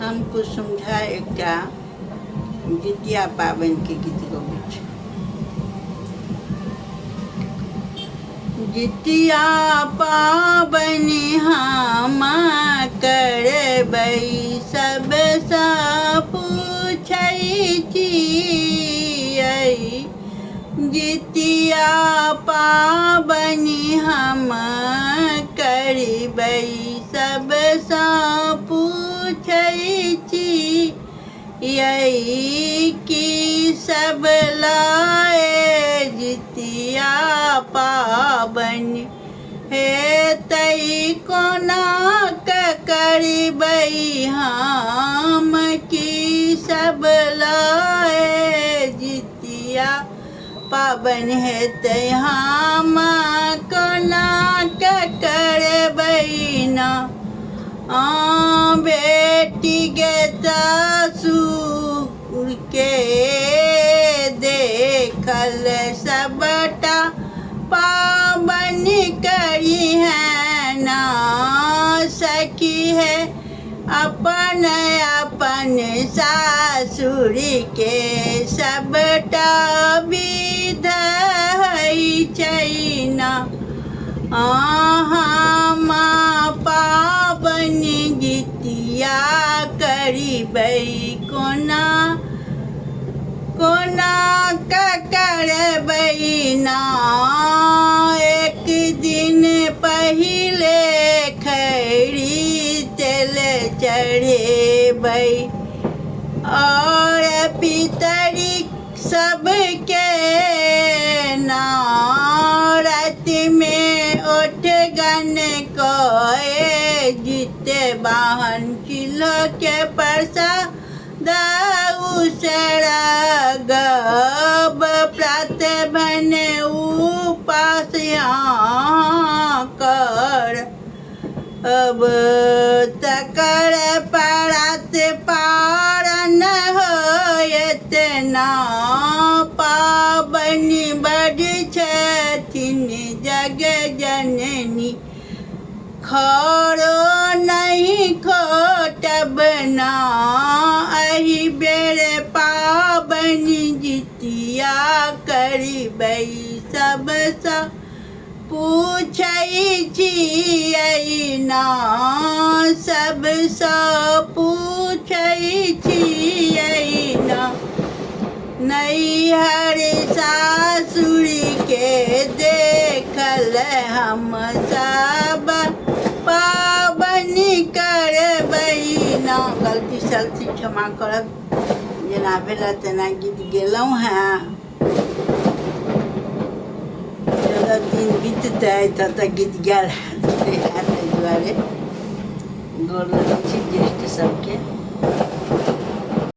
हमको समझा एकटा जितिया पाबनि के गीत गबै छै। जितिया पाबनि हम करबै सबसँ पूछै छियै। जितिया पाबनि हम करबै सबसँ पूछै छियै कि सब लाए जितिया पाबनि हेतै कोना कऽ करबै हम कि सब लाए जितिया पाबनि हेतै हम कोना कऽ करबै ना। बेटी गे ससुर के देखल सबटा पाबनि करिहें ना। सखी है अपन अपन सासुर के सबटा विध होइ छै ना। हम पाबनि जितिया करिबै कोना कोना कऽ करबै ना। एक दिन पहिले खैरी तेल चढ़ेबै और पितरी सबके ना। राति में ओठगन कए जिते बाहन किलो के प्रसाद उसरगब प्रात भने उपास कर। अब तकर परात पारन होयत ना। पाबनि बड़ छथिन जग जननी खरो नहीं खोटब ना। एहि बेर पाबनि जितिया करबै सबसँ पूछै छियै ना। सबसँ पूछै छियै ना। नैहर सासुर के देखल हम सब पाबनि करबै ना। गलती सलती क्षमा करब, जेना भेल तेना गीत गेलहुँ हेँ। जतऽ दिन बीततै ततऽ गीत गायल हैत, ताहि दुआरे गोर लगै छी ज्येष्ठ सबके।